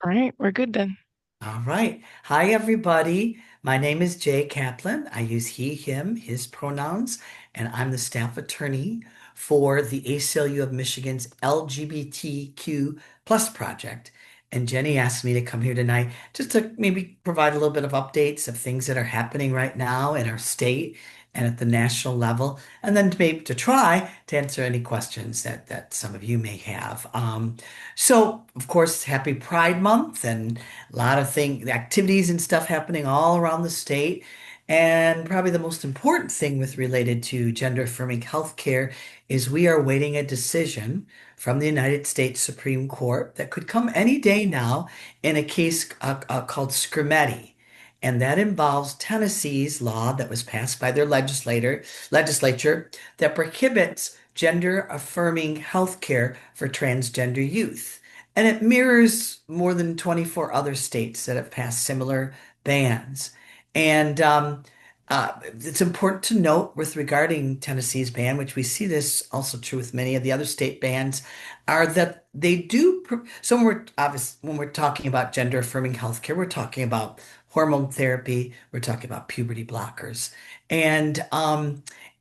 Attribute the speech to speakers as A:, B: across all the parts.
A: All right, we're good then.
B: All right. Hi, everybody. My name is Jay Kaplan. I use he, him, his pronouns, and I'm the staff attorney for the ACLU of Michigan's LGBTQ plus project. And Jenny asked me to come here tonight just to maybe provide a little bit of updates of things that are happening right now in our state and at the national level, and then to try to answer any questions that some of you may have. So, of course, happy Pride Month and a lot of activities and stuff happening all around the state. And probably the most important thing with related to gender affirming healthcare is we are waiting a decision from the United States Supreme Court that could come any day now in a case called Scrimeti. And that involves Tennessee's law that was passed by their legislature that prohibits gender affirming healthcare for transgender youth. And it mirrors more than 24 other states that have passed similar bans. And it's important to note with regarding Tennessee's ban, which we see this also true with many of the other state bans, are that they do. So when we're talking about gender affirming healthcare, we're talking about hormone therapy, we're talking about puberty blockers, and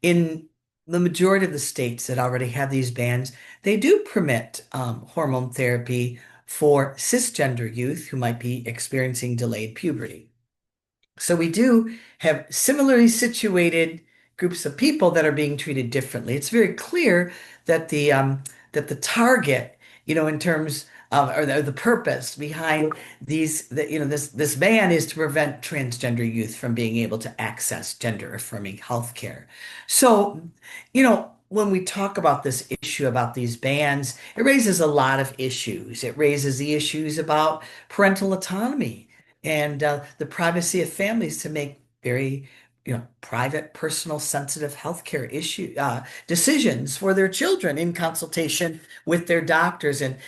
B: in the majority of the states that already have these bans, they do permit hormone therapy for cisgender youth who might be experiencing delayed puberty. So we do have similarly situated groups of people that are being treated differently. It's very clear that the target, in terms of or the purpose behind this ban is to prevent transgender youth from being able to access gender affirming healthcare. So, when we talk about this issue about these bans, it raises a lot of issues. It raises the issues about parental autonomy and the privacy of families to make very, private, personal, sensitive healthcare decisions for their children in consultation with their doctors. And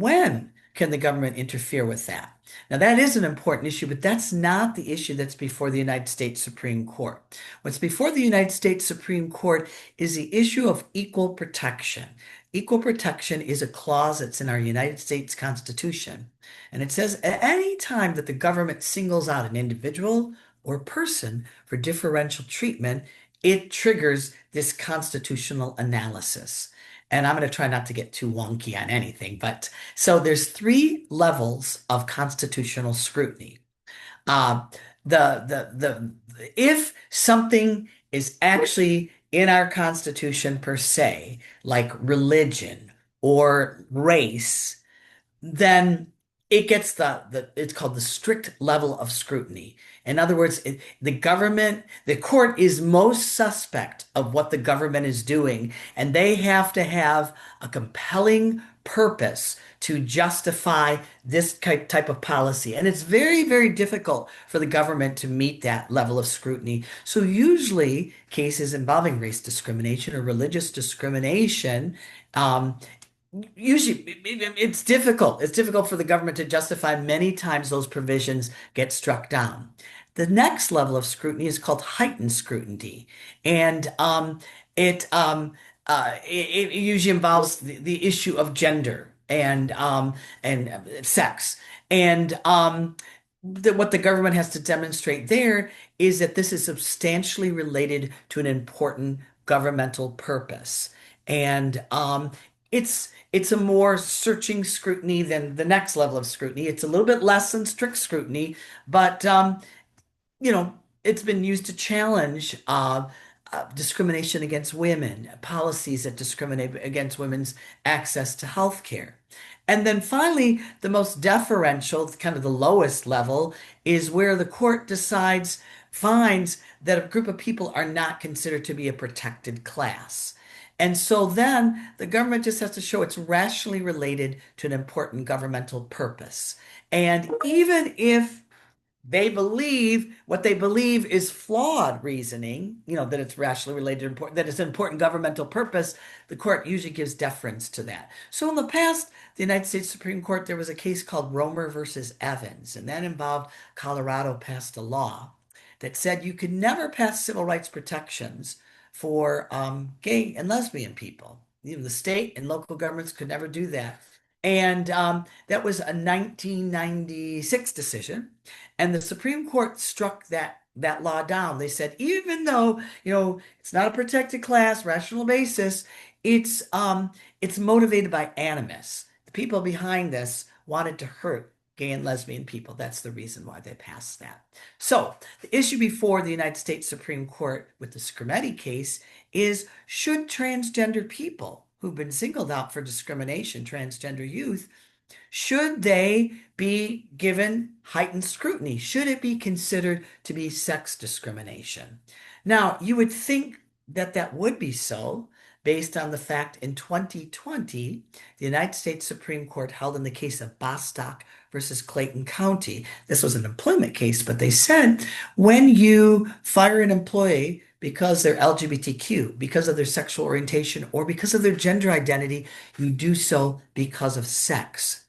B: when can the government interfere with that? Now, that is an important issue, but that's not the issue that's before the United States Supreme Court. What's before the United States Supreme Court is the issue of equal protection. Equal protection is a clause that's in our United States Constitution. And it says at any time that the government singles out an individual or person for differential treatment, it triggers this constitutional analysis. And I'm going to try not to get too wonky on anything, but so there's three levels of constitutional scrutiny. Uh, the if something is actually in our Constitution per se, like religion or race, then it gets the it's called the strict level of scrutiny. In other words, the court is most suspect of what the government is doing, and they have to have a compelling purpose to justify this type of policy. And it's very, very difficult for the government to meet that level of scrutiny. So usually cases involving race discrimination or religious discrimination, um, usually it's difficult. It's difficult for the government to justify. Many times those provisions get struck down. The next level of scrutiny is called heightened scrutiny, and it usually involves the issue of gender and sex. And what the government has to demonstrate there is that this is substantially related to an important governmental purpose. And it's a more searching scrutiny than the next level of scrutiny. It's a little bit less than strict scrutiny, but it's been used to challenge discrimination against women, policies that discriminate against women's access to health care. And then finally, the most deferential, kind of the lowest level, is where the court finds that a group of people are not considered to be a protected class. And so then the government just has to show it's rationally related to an important governmental purpose. And even if they believe what they believe is flawed reasoning, that it's rationally related, important, that it's an important governmental purpose, the court usually gives deference to that. So in the past, the United States Supreme Court, there was a case called Romer versus Evans, and that involved Colorado passed a law that said you could never pass civil rights protections for gay and lesbian people. The state and local governments could never do that. And that was a 1996 decision. And the Supreme Court struck that law down. They said, even though, it's not a protected class, rational basis, it's motivated by animus. The people behind this wanted to hurt gay and lesbian people. That's the reason why they passed that. So the issue before the United States Supreme Court with the Scrimeti case is, should transgender people who've been singled out for discrimination, transgender youth, should they be given heightened scrutiny? Should it be considered to be sex discrimination? Now, you would think that that would be so, based on the fact in 2020, the United States Supreme Court held in the case of Bostock versus Clayton County. This was an employment case, but they said when you fire an employee because they're LGBTQ, because of their sexual orientation, or because of their gender identity, you do so because of sex.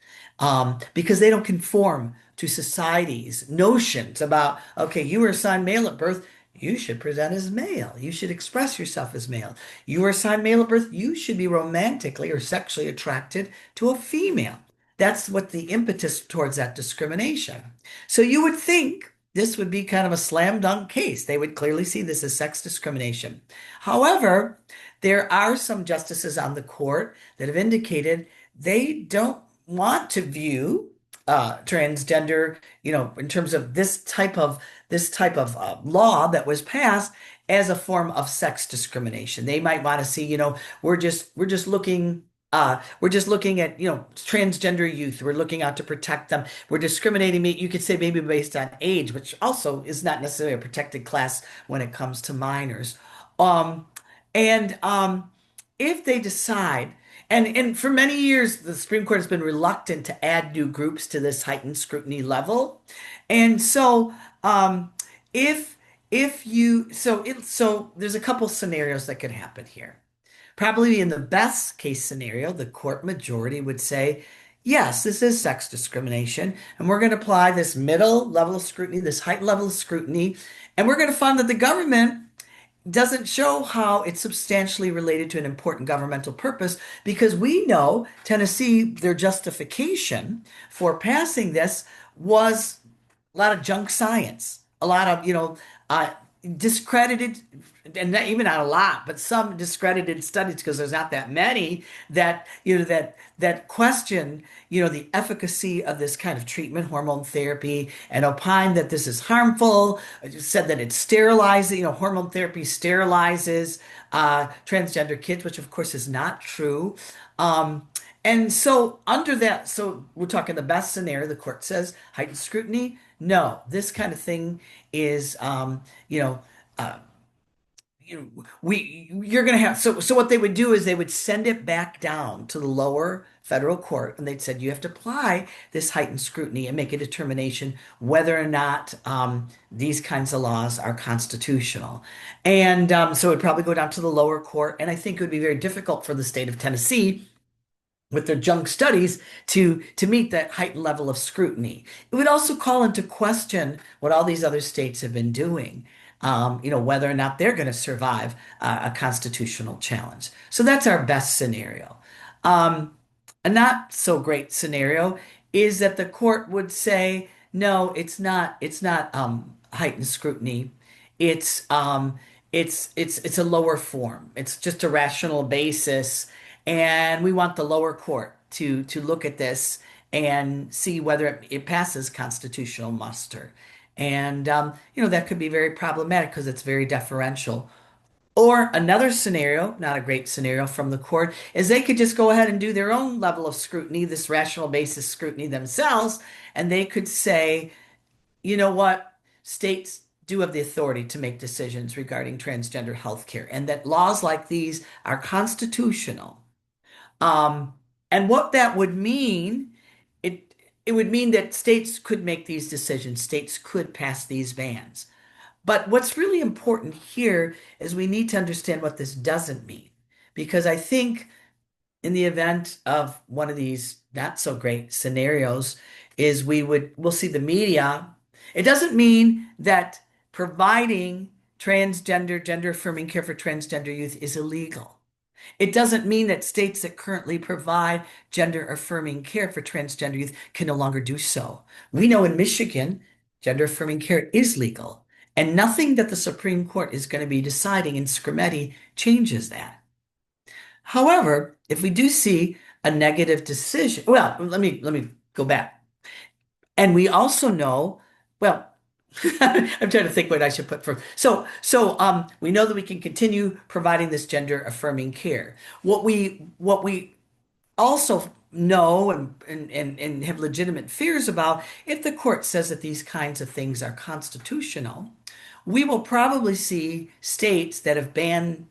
B: Because they don't conform to society's notions about, okay, you were assigned male at birth, you should present as male. You should express yourself as male. You were assigned male at birth, you should be romantically or sexually attracted to a female. That's what the impetus towards that discrimination. So you would think this would be kind of a slam dunk case. They would clearly see this as sex discrimination. However, there are some justices on the court that have indicated they don't want to view transgender, in terms of this type of law that was passed as a form of sex discrimination. They might want to see, we're just looking at, transgender youth. We're looking out to protect them. We're discriminating, you could say maybe based on age, which also is not necessarily a protected class when it comes to minors. Um, and if they decide, and for many years, the Supreme Court has been reluctant to add new groups to this heightened scrutiny level. And so, if so there's a couple scenarios that could happen here. Probably in the best case scenario, the court majority would say, yes, this is sex discrimination, and we're going to apply this middle level of scrutiny, this heightened level of scrutiny, and we're going to find that the government doesn't show how it's substantially related to an important governmental purpose, because we know Tennessee, their justification for passing this was a lot of junk science, a lot of, discredited, and not, even not a lot, but some discredited studies, because there's not that many that, that question, the efficacy of this kind of treatment, hormone therapy, and opine that this is harmful. It just said that it sterilizes, hormone therapy sterilizes transgender kids, which of course is not true. And so under that, so we're talking the best scenario, the court says heightened scrutiny. No, this kind of thing is, you know, uh, you're going to have, so what they would do is they would send it back down to the lower federal court, and they'd said, you have to apply this heightened scrutiny and make a determination whether or not these kinds of laws are constitutional. And so it would probably go down to the lower court. And I think it would be very difficult for the state of Tennessee with their junk studies to meet that heightened level of scrutiny. It would also call into question what all these other states have been doing, whether or not they're going to survive a constitutional challenge. So that's our best scenario. Um, a not so great scenario is that the court would say, no, it's not heightened scrutiny. It's a lower form. It's just a rational basis, and we want the lower court to look at this and see whether it passes constitutional muster. And that could be very problematic because it's very deferential. Or another scenario, not a great scenario from the court, is they could just go ahead and do their own level of scrutiny, this rational basis scrutiny themselves, and they could say, you know what? States do have the authority to make decisions regarding transgender health care, and that laws like these are constitutional. Um, and what that would mean, it would mean that states could make these decisions, states could pass these bans. But what's really important here is we need to understand what this doesn't mean. Because I think in the event of one of these not so great scenarios is we'll see the media. It doesn't mean that providing gender affirming care for transgender youth is illegal. It doesn't mean that states that currently provide gender affirming care for transgender youth can no longer do so. We know in Michigan, gender affirming care is legal, and nothing that the Supreme Court is going to be deciding in Scrimeti changes that. However, if we do see a negative decision, well, let me go back. And we also know, well, I'm trying to think what I should put for. So we know that we can continue providing this gender affirming care. What we also know and have legitimate fears about, if the court says that these kinds of things are constitutional, we will probably see states that have banned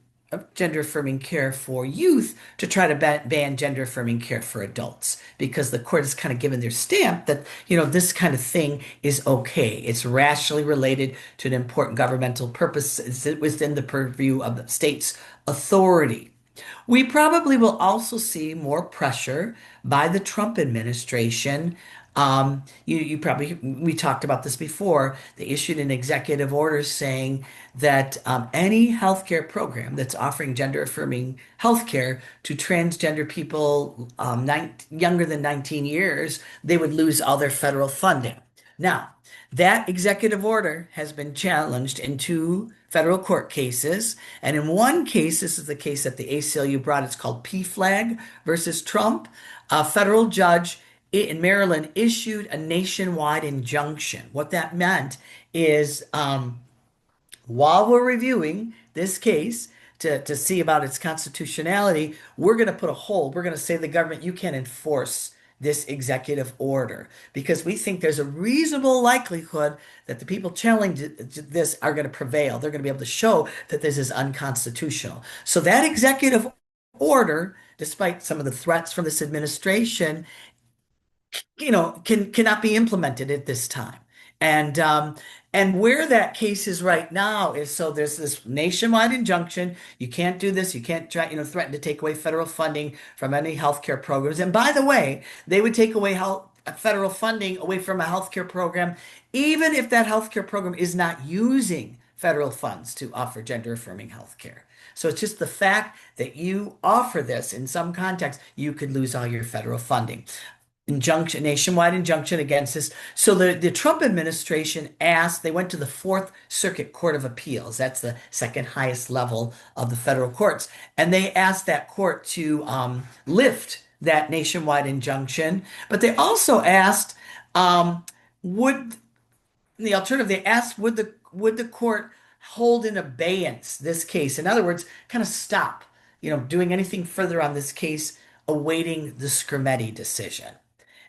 B: gender affirming care for youth to try to ban gender affirming care for adults because the court has kind of given their stamp that, this kind of thing is okay. It's rationally related to an important governmental purpose. It's within the purview of the state's authority. We probably will also see more pressure by the Trump administration. You probably, we talked about this before. They issued an executive order saying that any healthcare program that's offering gender affirming healthcare to transgender people younger than 19 years, they would lose all their federal funding. Now, that executive order has been challenged in two federal court cases. And in one case, this is the case that the ACLU brought, it's called PFLAG versus Trump. A federal judge in Maryland issued a nationwide injunction. What that meant is while we're reviewing this case to see about its constitutionality, we're going to put a hold. We're going to say to the government, you can't enforce this executive order because we think there's a reasonable likelihood that the people challenging this are going to prevail. They're going to be able to show that this is unconstitutional. So that executive order, despite some of the threats from this administration, cannot be implemented at this time. And where that case is right now is so there's this nationwide injunction. You can't do this. You can't try, threaten to take away federal funding from any healthcare programs. And by the way, they would take away federal funding away from a healthcare program, even if that healthcare program is not using federal funds to offer gender affirming healthcare. So it's just the fact that you offer this in some context, you could lose all your federal funding. Nationwide injunction against this. So the Trump administration asked, they went to the Fourth Circuit Court of Appeals. That's the second highest level of the federal courts. And they asked that court to lift that nationwide injunction. But they also asked, would the alternative, they asked, would the court hold in abeyance this case? In other words, kind of stop, doing anything further on this case, awaiting the Scrimeti decision.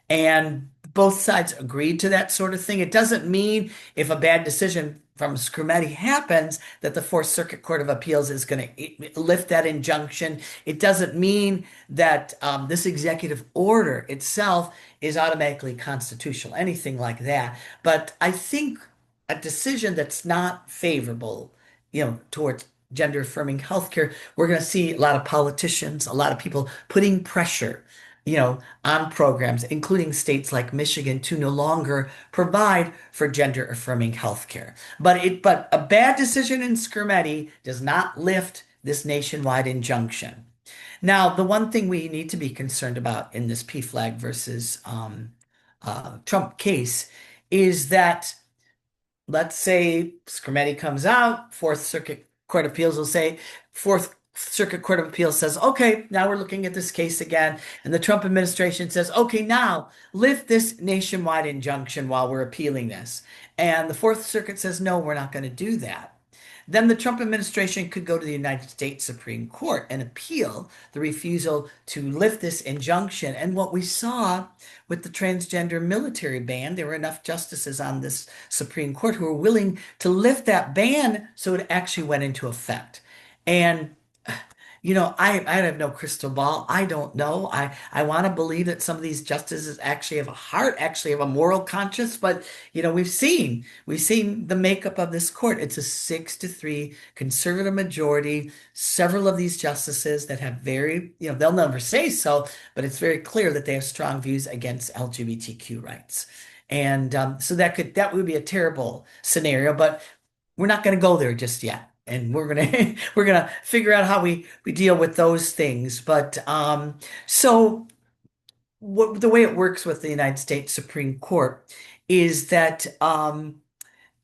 B: And both sides agreed to that sort of thing. It doesn't mean if a bad decision from Scrimeti happens that the Fourth Circuit Court of Appeals is going to lift that injunction. It doesn't mean that this executive order itself is automatically constitutional, anything like that. But I think a decision that's not favorable, towards gender affirming healthcare, we're going to see a lot of politicians, a lot of people putting pressure on programs, including states like Michigan, to no longer provide for gender affirming healthcare. But a bad decision in Scrimeti does not lift this nationwide injunction. Now, the one thing we need to be concerned about in this PFLAG versus Trump case is that, let's say Scrimeti comes out, Fourth Circuit Court of Appeals will say, Fourth Circuit Court of Appeals says, okay, now we're looking at this case again. And the Trump administration says, okay, now lift this nationwide injunction while we're appealing this. And the Fourth Circuit says, no, we're not going to do that. Then the Trump administration could go to the United States Supreme Court and appeal the refusal to lift this injunction. And what we saw with the transgender military ban, there were enough justices on this Supreme Court who were willing to lift that ban so it actually went into effect. And I have no crystal ball. I don't know. I want to believe that some of these justices actually have a heart, actually have a moral conscience, but we've seen the makeup of this court. It's a 6-3 conservative majority. Several of these justices that have very, they'll never say so, but it's very clear that they have strong views against LGBTQ rights. And so that would be a terrible scenario, but we're not going to go there just yet. and we're gonna we're gonna figure out how we deal with those things. But so the way it works with the United States Supreme Court is that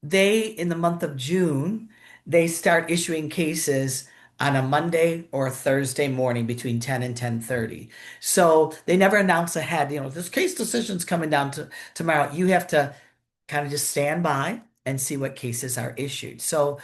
B: they, in the month of June, they start issuing cases on a Monday or a Thursday morning between 10 and 10:30. So they never announce ahead, this case decision's coming down to tomorrow. You have to kind of just stand by and see what cases are issued. So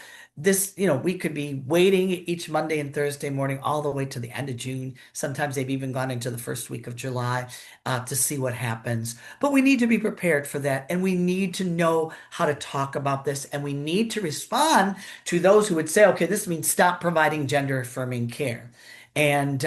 B: we could be waiting each Monday and Thursday morning all the way to the end of June. Sometimes they've even gone into the first week of July to see what happens. But we need to be prepared for that, and we need to know how to talk about this, and we need to respond to those who would say, okay, this means stop providing gender affirming care. And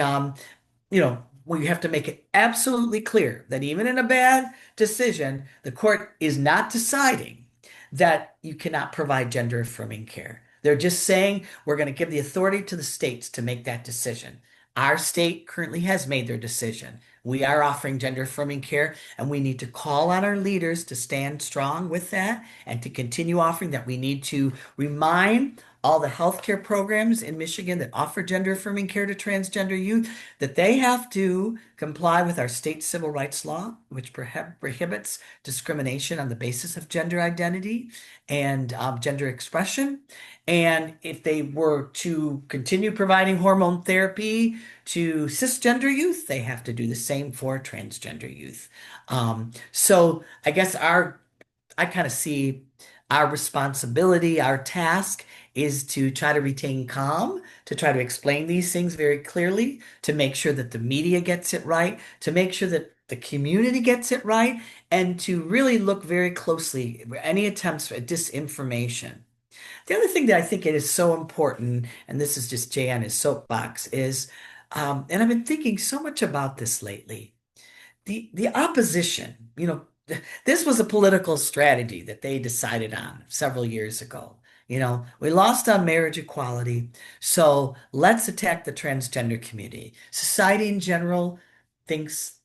B: we have to make it absolutely clear that even in a bad decision, the court is not deciding that you cannot provide gender affirming care. They're just saying we're going to give the authority to the states to make that decision. Our state currently has made their decision. We are offering gender affirming care, and we need to call on our leaders to stand strong with that and to continue offering that. We need to remind all the healthcare programs in Michigan that offer gender affirming care to transgender youth that they have to comply with our state civil rights law, which prohibits discrimination on the basis of gender identity and gender expression. And if they were to continue providing hormone therapy to cisgender youth, they have to do the same for transgender youth. So I guess I kind of see our responsibility, our task is to try to retain calm, to try to explain these things very clearly, to make sure that the media gets it right, to make sure that the community gets it right, and to really look very closely at any attempts at disinformation. The other thing that I think it is so important, and this is just Jay on his soapbox, is, and I've been thinking so much about this lately, the opposition, this was a political strategy that they decided on several years ago. We lost on marriage equality, so let's attack the transgender community. Society in general thinks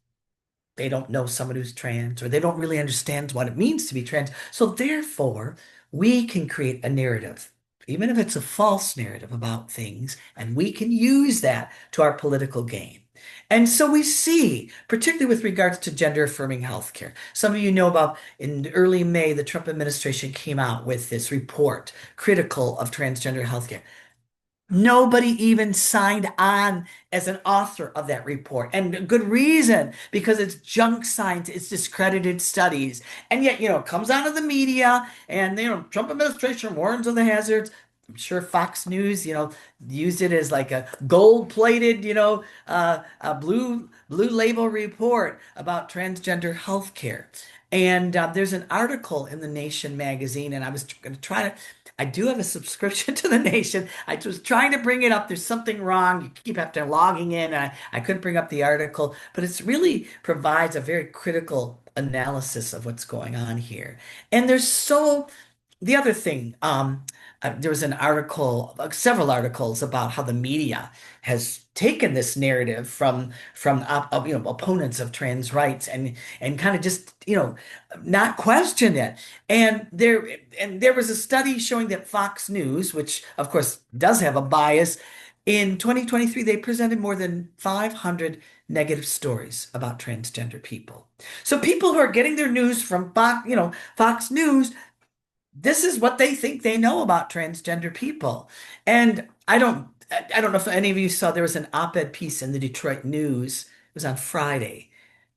B: they don't know someone who's trans or they don't really understand what it means to be trans. So therefore, we can create a narrative, even if it's a false narrative about things, and we can use that to our political gain. And so we see, particularly with regards to gender affirming healthcare. Some of you know about in early May, the Trump administration came out with this report critical of transgender healthcare. Nobody even signed on as an author of that report. And a good reason, because it's junk science, it's discredited studies. And yet, it comes out of the media and, Trump administration warns of the hazards. I'm sure Fox News, used it as like a gold-plated, a blue label report about transgender healthcare. And there's an article in the Nation magazine, and I was going to try to. I do have a subscription to the Nation. I was trying to bring it up. There's something wrong. You keep after logging in, and I couldn't bring up the article, but it's really provides a very critical analysis of what's going on here. And the other thing, there was an article, several articles about how the media has taken this narrative from opponents of trans rights and kind of just not question it. And there was a study showing that Fox News, which of course does have a bias, in 2023 they presented more than 500 negative stories about transgender people. So people who are getting their news from Fox News, this is what they think they know about transgender people. And I don't know if any of you saw there was an op-ed piece in the Detroit News. It was on Friday.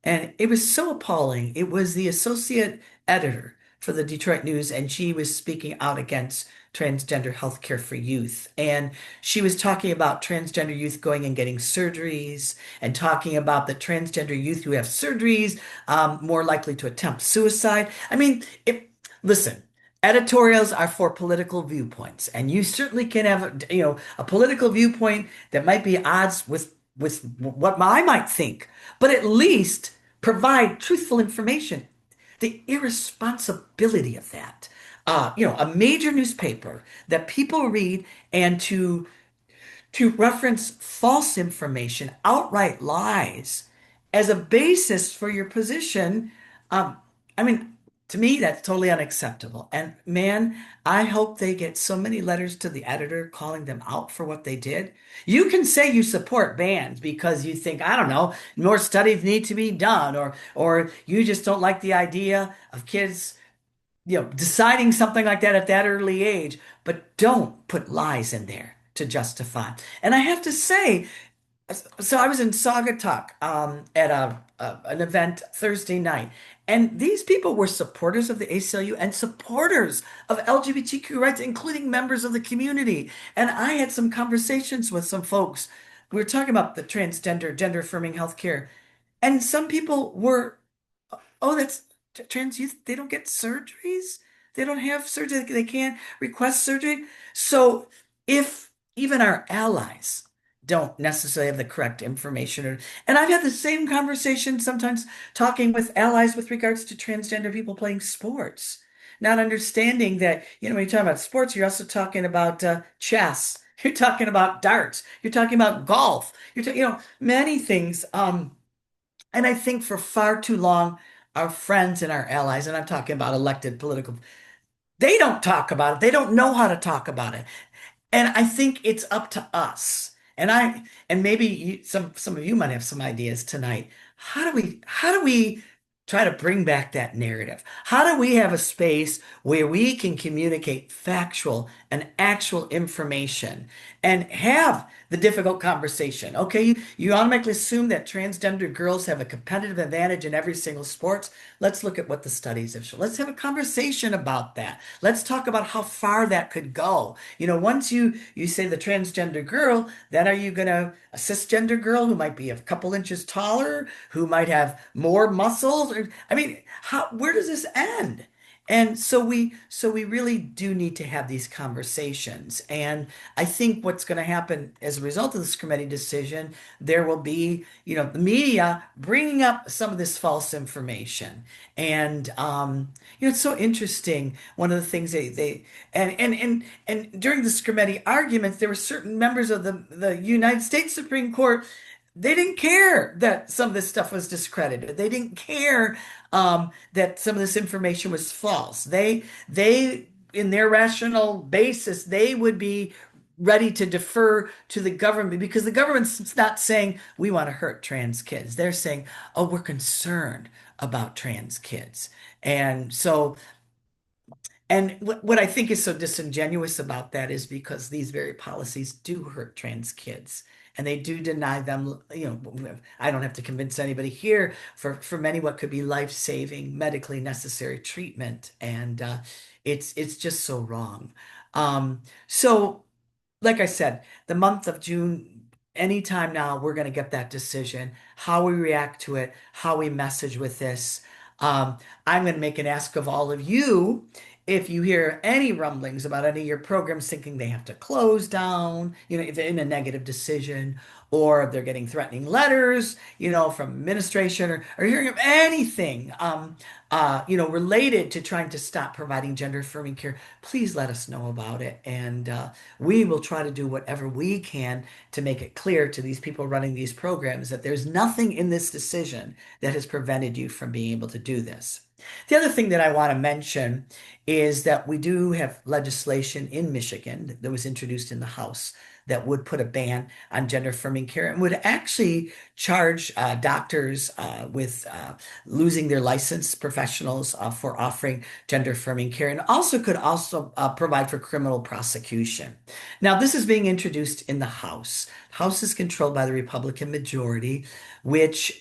B: And it was so appalling. It was the associate editor for the Detroit News, and she was speaking out against transgender healthcare for youth. And she was talking about transgender youth going and getting surgeries and talking about the transgender youth who have surgeries more likely to attempt suicide. I mean, listen, editorials are for political viewpoints, and you certainly can have, a political viewpoint that might be at odds with what I might think, but at least provide truthful information. The irresponsibility of that, a major newspaper that people read, and to reference false information, outright lies as a basis for your position. I mean, To me, that's totally unacceptable. And man, I hope they get so many letters to the editor calling them out for what they did. You can say you support bans because you think, I don't know, more studies need to be done, or you just don't like the idea of kids, deciding something like that at that early age, but don't put lies in there to justify. And I have to say, so I was in Saugatuck at an event Thursday night, and these people were supporters of the ACLU and supporters of LGBTQ rights, including members of the community. And I had some conversations with some folks. We were talking about the transgender, gender affirming healthcare, and some people were, oh, that's trans youth. They don't get surgeries. They don't have surgery. They can't request surgery. So if even our allies don't necessarily have the correct information, and I've had the same conversation sometimes talking with allies with regards to transgender people playing sports, not understanding that, when you're talking about sports, you're also talking about chess. You're talking about darts. You're talking about golf. You're talking, many things. And I think for far too long, our friends and our allies, and I'm talking about elected political, they don't talk about it. They don't know how to talk about it. And I think it's up to us. And maybe some of you might have some ideas tonight. How do we try to bring back that narrative? How do we have a space where we can communicate factual and actual information and have the difficult conversation? Okay, you automatically assume that transgender girls have a competitive advantage in every single sport. Let's look at what the studies have shown. Let's have a conversation about that. Let's talk about how far that could go. Once you say the transgender girl, then are you going to a cisgender girl who might be a couple inches taller, who might have more muscles? Or, I mean, where does this end? And so we really do need to have these conversations. And I think what's going to happen as a result of this committee decision, there will be, the media bringing up some of this false information. And it's so interesting. One of the things and during the committee arguments, there were certain members of the United States Supreme Court. They didn't care that some of this stuff was discredited. They didn't care that some of this information was false. In their rational basis, they would be ready to defer to the government because the government's not saying we want to hurt trans kids. They're saying, oh, we're concerned about trans kids. And so and what I think is so disingenuous about that is because these very policies do hurt trans kids and they do deny them, I don't have to convince anybody here for many what could be life-saving, medically necessary treatment. And it's just so wrong. So like I said, the month of June, anytime now, we're going to get that decision, how we react to it, how we message with this. Um, I'm going to make an ask of all of you. If you hear any rumblings about any of your programs thinking they have to close down, if they're in a negative decision, or if they're getting threatening letters, from administration, or hearing of anything, related to trying to stop providing gender affirming care, please let us know about it. And we will try to do whatever we can to make it clear to these people running these programs that there's nothing in this decision that has prevented you from being able to do this. The other thing that I want to mention is that we do have legislation in Michigan that was introduced in the House that would put a ban on gender affirming care and would actually charge doctors with losing their license, professionals for offering gender affirming care, and could also provide for criminal prosecution. Now, this is being introduced in the House. The House is controlled by the Republican majority, which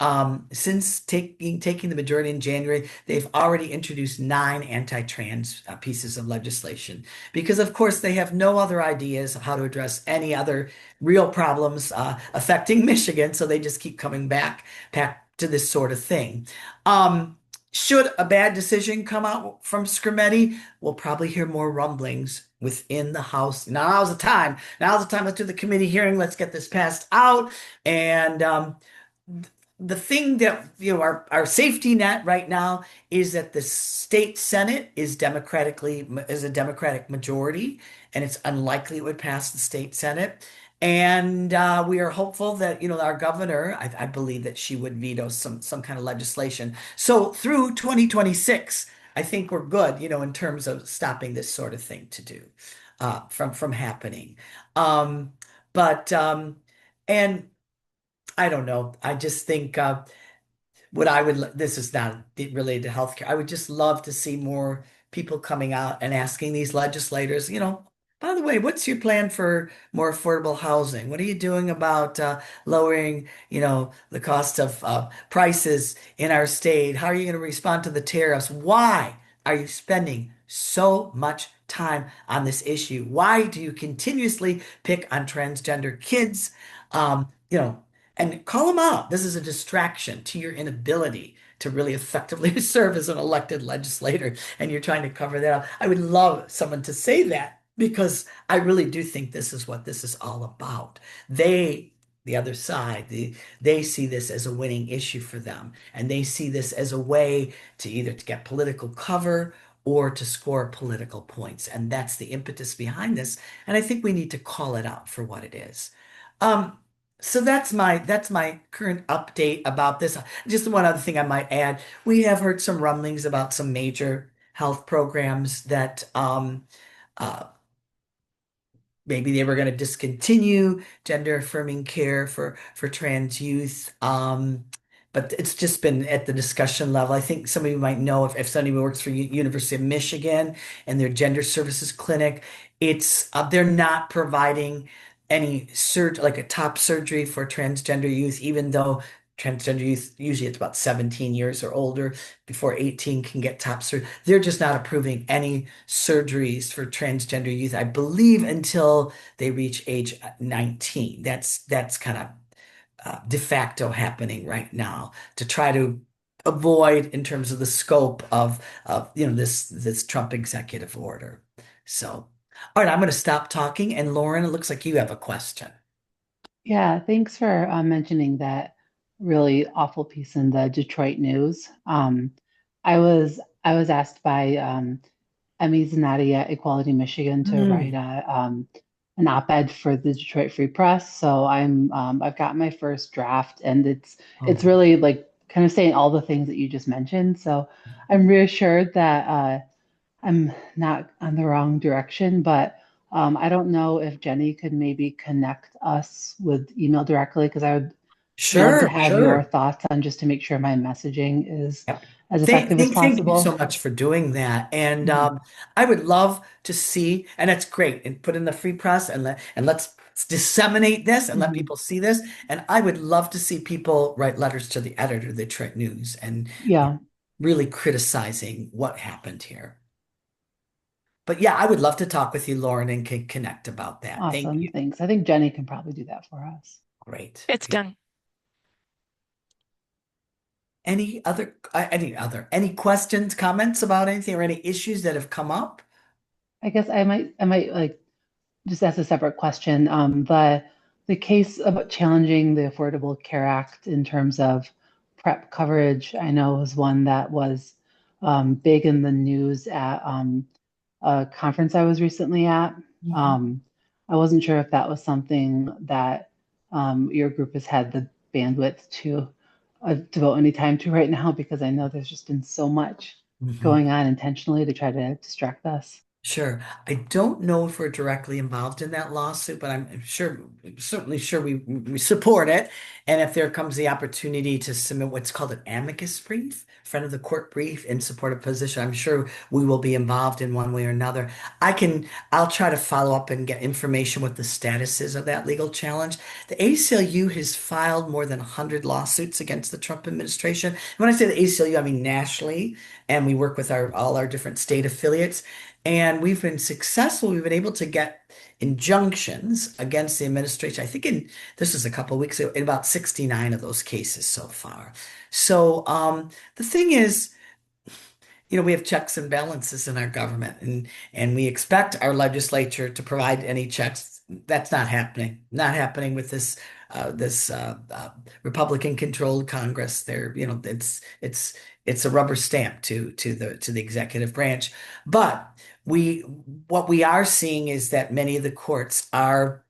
B: since taking the majority in January, they've already introduced 9 anti-trans pieces of legislation because, of course, they have no other ideas of how to address any other real problems affecting Michigan, so they just keep coming back to this sort of thing. Should a bad decision come out from Scrimeti, we'll probably hear more rumblings within the House. Now's the time. Now's the time. Let's do the committee hearing. Let's get this passed out. And the thing that, our safety net right now is that the state Senate is a Democratic majority, and it's unlikely it would pass the state Senate. And we are hopeful that, our governor, I believe that she would veto some kind of legislation. So through 2026, I think we're good, in terms of stopping this sort of thing to do from happening. Um, but and I don't know. I just think what I would, this is not related to healthcare. I would just love to see more people coming out and asking these legislators, by the way, what's your plan for more affordable housing? What are you doing about lowering, the cost of prices in our state? How are you going to respond to the tariffs? Why are you spending so much time on this issue? Why do you continuously pick on transgender kids? And call them out. This is a distraction to your inability to really effectively serve as an elected legislator, and you're trying to cover that up. I would love someone to say that because I really do think this is what this is all about. The other side, they see this as a winning issue for them, and they see this as a way to either to get political cover or to score political points. And that's the impetus behind this. And I think we need to call it out for what it is. Um, so that's my current update about this. Just one other thing I might add. We have heard some rumblings about some major health programs that uh, maybe they were going to discontinue gender affirming care for trans youth. But it's just been at the discussion level. I think some of you might know if somebody works for University of Michigan and their gender services clinic, it's they're not providing any like a top surgery for transgender youth, even though transgender youth usually it's about 17 years or older before 18 can get top surgery. They're just not approving any surgeries for transgender youth, I believe, until they reach age 19. That's kind of de facto happening right now to try to avoid in terms of the scope of this Trump executive order. So, all right, I'm going to stop talking. And Lauren, it looks like you have a question.
A: Yeah, thanks for mentioning that really awful piece in the Detroit News. I was asked by Emmy Zanotti at Equality Michigan to write
B: Hmm.
A: an op-ed for the Detroit Free Press. So I've got my first draft, and it's
B: Oh,
A: really like kind of saying all the things that you just mentioned. So I'm reassured that I'm not on the wrong direction, but I don't know if Jenny could maybe connect us with email directly because I would love to
B: sure,
A: have your
B: sure.
A: thoughts on just to make sure my messaging is
B: Yep.
A: as
B: Thank,
A: effective as
B: thank, thank you
A: possible.
B: so much for doing that. And
A: Mhm.
B: I would love to see, and that's great, and put in the free press and let's disseminate this and let
A: Mhm.
B: people see this. And I would love to see people write letters to the editor of the Detroit News and
A: Yeah,
B: really criticizing what happened here. But yeah, I would love to talk with you, Lauren, and can connect about that. Thank
A: awesome.
B: you.
A: Thanks. I think Jenny can probably do that for us.
B: Great.
C: It's done.
B: Any questions, comments about anything or any issues that have come up?
A: I guess I might like just ask a separate question. The case about challenging the Affordable Care Act in terms of PrEP coverage, I know was one that was big in the news at a conference I was recently at.
B: Mhm.
A: Um, I wasn't sure if that was something that your group has had the bandwidth to devote any time to right now, because I know there's just been so much
B: Mhm.
A: going on intentionally to try to distract us.
B: Sure. I don't know if we're directly involved in that lawsuit, but I'm sure, certainly sure we support it. And if there comes the opportunity to submit what's called an amicus brief, front of the court brief in support of position, I'm sure we will be involved in one way or another. I'll try to follow up and get information what the status is of that legal challenge. The ACLU has filed more than 100 lawsuits against the Trump administration. When I say the ACLU, I mean nationally, and we work with all our different state affiliates. And we've been successful. We've been able to get injunctions against the administration. I think this was a couple of weeks ago, in about 69 of those cases so far. So the thing is, we have checks and balances in our government, and we expect our legislature to provide any checks. That's not happening. Not happening with this Republican-controlled Congress. It's a rubber stamp to the executive branch. But we what we are seeing is that many of the courts are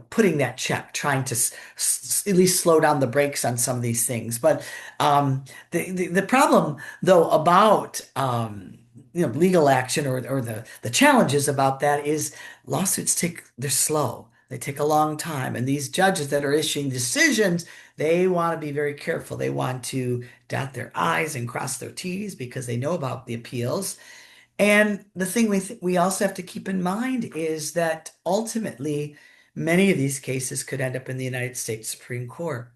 B: putting that check, trying to at least slow down the brakes on some of these things. But the problem, though, about legal action or the challenges about that is lawsuits they're slow. They take a long time, and these judges that are issuing decisions, they want to be very careful. They want to dot their I's and cross their T's because they know about the appeals. And the thing we also have to keep in mind is that ultimately, many of these cases could end up in the United States Supreme Court.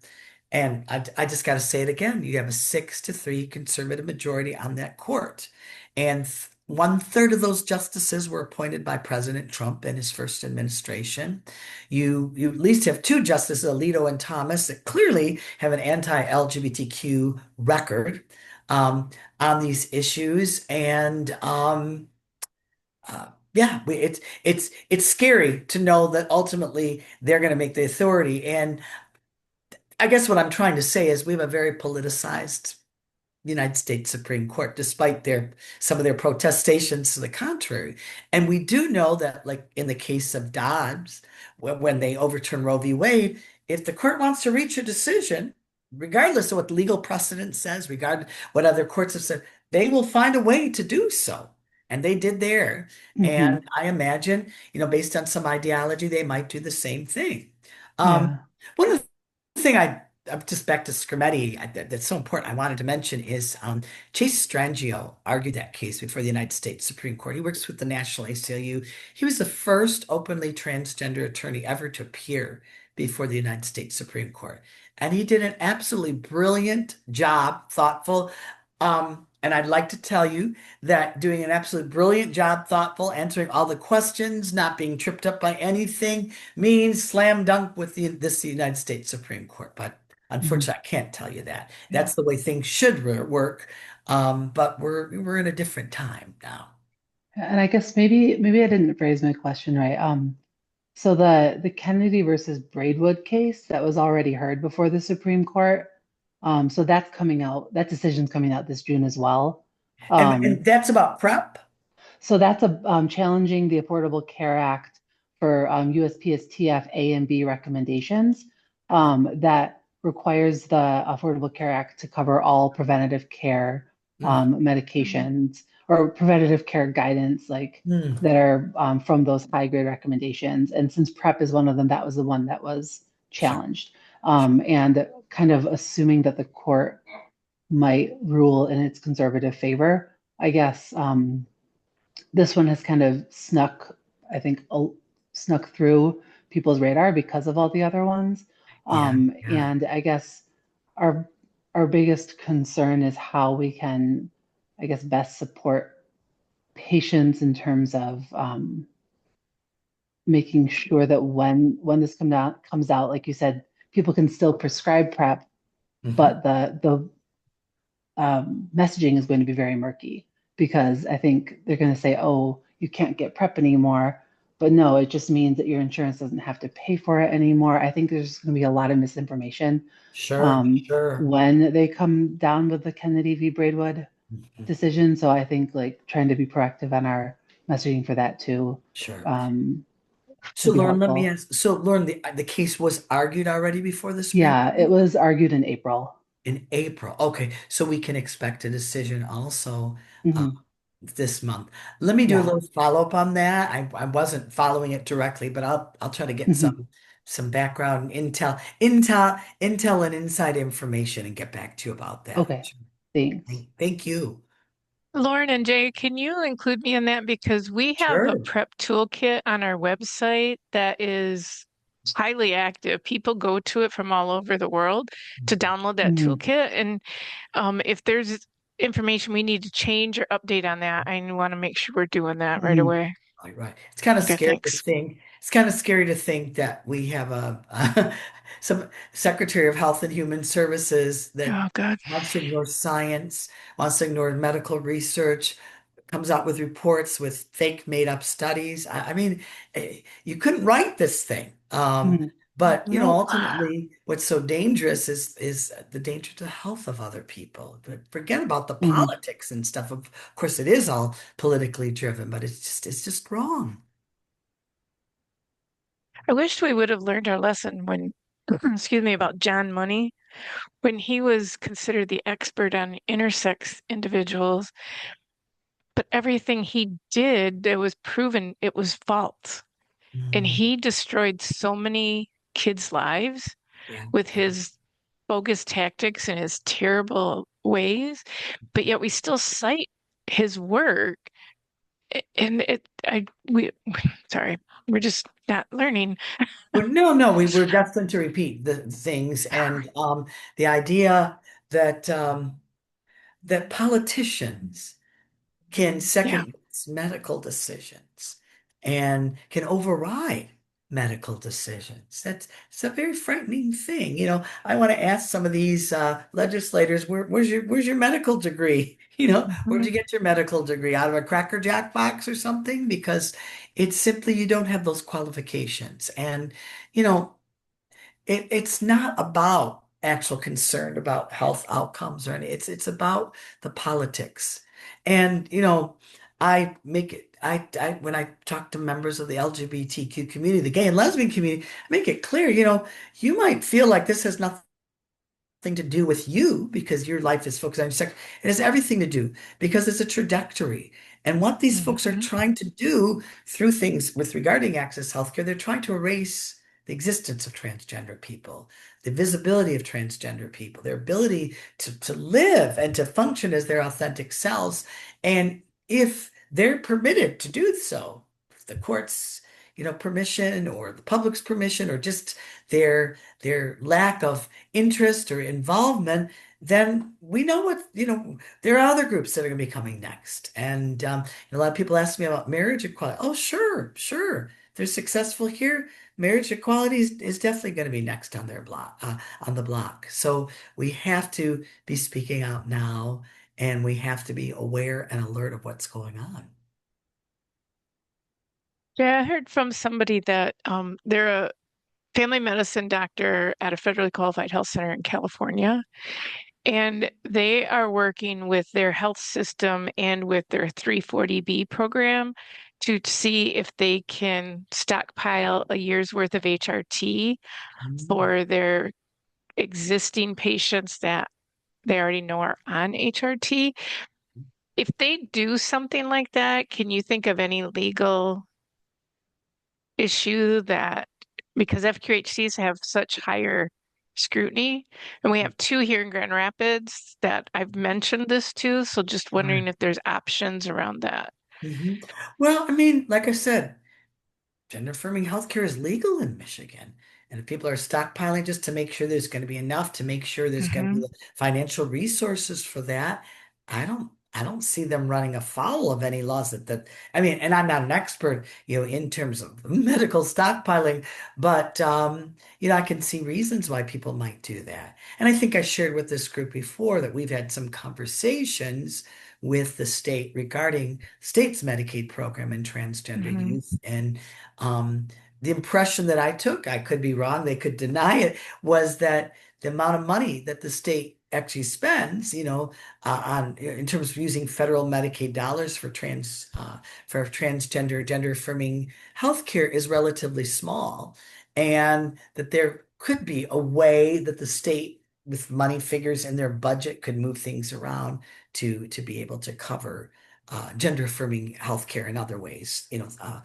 B: And I just got to say it again. You have a 6-3 conservative majority on that court. And 1/3 of those justices were appointed by President Trump in his first administration. You at least have two justices, Alito and Thomas, that clearly have an anti-LGBTQ record. On these issues. And yeah, it's scary to know that ultimately they're going to make the authority. And I guess what I'm trying to say is we have a very politicized United States Supreme Court, despite some of their protestations to the contrary. And we do know that, like in the case of Dobbs, when they overturn Roe v. Wade, if the court wants to reach a decision, regardless of what legal precedent says, regardless what other courts have said, they will find a way to do so. And they did there.
A: Hmm.
B: And I imagine, based on some ideology, they might do the same thing. Um,
A: Yeah.
B: one of the thing I'm just back to Scrimeti, that's so important. I wanted to mention is Chase Strangio argued that case before the United States Supreme Court. He works with the National ACLU. He was the first openly transgender attorney ever to appear before the United States Supreme Court. And he did an absolutely brilliant job, thoughtful. And I'd like to tell you that doing an absolutely brilliant job, thoughtful, answering all the questions, not being tripped up by anything, means slam dunk with this United States Supreme Court. But
A: Hmm.
B: unfortunately, I can't tell you that.
A: Yeah.
B: That's the way things should work. But we're in a different time now.
A: And I guess maybe I didn't phrase my question right. So the Kennedy versus Braidwood case that was already heard before the Supreme Court. So that's coming out. That decision's coming out this June as well.
B: And that's about prep.
A: So that's challenging the Affordable Care Act for USPSTF A and B recommendations that requires the Affordable Care Act to cover all preventative care
B: Mm,
A: medications or preventative care guidance like
B: mm,
A: that are from those high grade recommendations. And since PrEP is one of them, that was the one that was
B: sure,
A: challenged.
B: sure.
A: And kind of assuming that the court might rule in its conservative favor, I guess. This one has kind of I think, snuck through people's radar because of all the other ones.
B: Yeah, yeah,
A: And I guess our our biggest concern is how we can, I guess, best support patients in terms of making sure that when this comes out, like you said, people can still prescribe PrEP,
B: hmm
A: but the messaging is going to be very murky because I think they're going to say, oh, you can't get PrEP anymore. But no, it just means that your insurance doesn't have to pay for it anymore. I think there's going to be a lot of misinformation
B: Sure, sure.
A: when they come down with the Kennedy v. Braidwood
B: Mhm.
A: decision. So I think like trying to be proactive on our messaging for that too
B: Sure.
A: um,
B: So,
A: would be
B: Lauren, let me
A: helpful.
B: ask. So, Lauren, the case was argued already before the Supreme
A: Yeah, it
B: Court
A: was argued in April.
B: in April. Okay, so we can expect a decision also uh,
A: Hmm.
B: this month. Let me do a
A: Yeah.
B: little follow-up on that. I wasn't following it directly, but I'll try to get
A: Hmm.
B: some background intel and inside information and get back to you about that.
A: Okay. Thanks.
B: Thank you.
C: Lauren and Jay, can you include me in that? Because we have a
B: Sure.
C: prep toolkit on our website that is highly active. People go to it from all over the world to download that
A: Hmm.
C: toolkit. And if there's information we need to change or update on that, I want to make sure we're doing that right
A: Hmm.
C: away.
B: Right, right. It's kind of
C: Okay,
B: scary to
C: thanks.
B: think. It's kind of scary to think that we have some Secretary of Health and Human Services that
C: Oh, God.
B: wants to ignore science, wants to ignore medical research, comes out with reports with fake made up studies. I mean, you couldn't write this thing.
A: Hmm.
B: But
A: No.
B: ultimately, what's so dangerous is the danger to the health of other people. But forget about the
A: Hmm.
B: politics and stuff. Of course, it is all politically driven, but it's just wrong.
C: I wish we would have learned our lesson when, excuse me, about John Money, when he was considered the expert on intersex individuals, but everything he did, it was proven it was false. And
B: Mm,
C: he destroyed so many kids' lives
B: yeah,
C: with
B: yeah.
C: his bogus tactics and his terrible ways, but yet we still cite his work. And sorry, we're just not learning.
B: Well, no, we were destined to repeat the things, and the idea that that politicians can
C: Yeah.
B: second guess medical decisions and can override medical decisions. It's a very frightening thing. I want to ask some of these legislators, where's your medical degree? Where'd
C: Mhm.
B: you get your medical degree? Out of a Cracker Jack box or something? Because it's simply you don't have those qualifications. And, you know, it's not about actual concern about health outcomes or anything. It's about the politics. And I make it I when I talk to members of the LGBTQ community, the gay and lesbian community, I make it clear, you might feel like this has nothing to do with you because your life is focused on your sex. It has everything to do because it's a trajectory. And what these folks are
C: Mhm.
B: trying to do through things with regarding access to healthcare, they're trying to erase the existence of transgender people, the visibility of transgender people, their ability to live and to function as their authentic selves. And if they're permitted to do so, if the courts, permission or the public's permission or just their lack of interest or involvement, then we know there are other groups that are going to be coming next. And a lot of people ask me about marriage equality. Oh, sure, sure. If they're successful here, marriage equality is definitely going to be next on their block, on the block. So we have to be speaking out now, and we have to be aware and alert of what's going on.
C: Yeah, I heard from somebody that they're a family medicine doctor at a federally qualified health center in California, and they are working with their health system and with their 340B program to see if they can stockpile a year's worth of HRT
B: Mm.
C: for their existing patients that they already know are on HRT. If they do something like that, can you think of any legal issue that, because FQHCs have such higher scrutiny, and we have two here in Grand Rapids that I've mentioned this to, so just wondering if there's options around that.
B: Mhm. Well, I mean, like I said, gender affirming healthcare is legal in Michigan. And if people are stockpiling just to make sure there's going to be enough, to make sure there's going to be
C: Hmm.
B: the financial resources for that, I don't see them running afoul of any laws I mean, and I'm not an expert, in terms of medical stockpiling, but I can see reasons why people might do that. And I think I shared with this group before that we've had some conversations with the state regarding state's Medicaid program and transgender
C: Hmm.
B: youth. And um, the impression that I took, I could be wrong, they could deny it, was that the amount of money that the state actually spends, on in terms of using federal Medicaid dollars for transgender, gender affirming healthcare is relatively small, and that there could be a way that the state, with money figures in their budget, could move things around to be able to cover gender affirming healthcare in other ways, uh,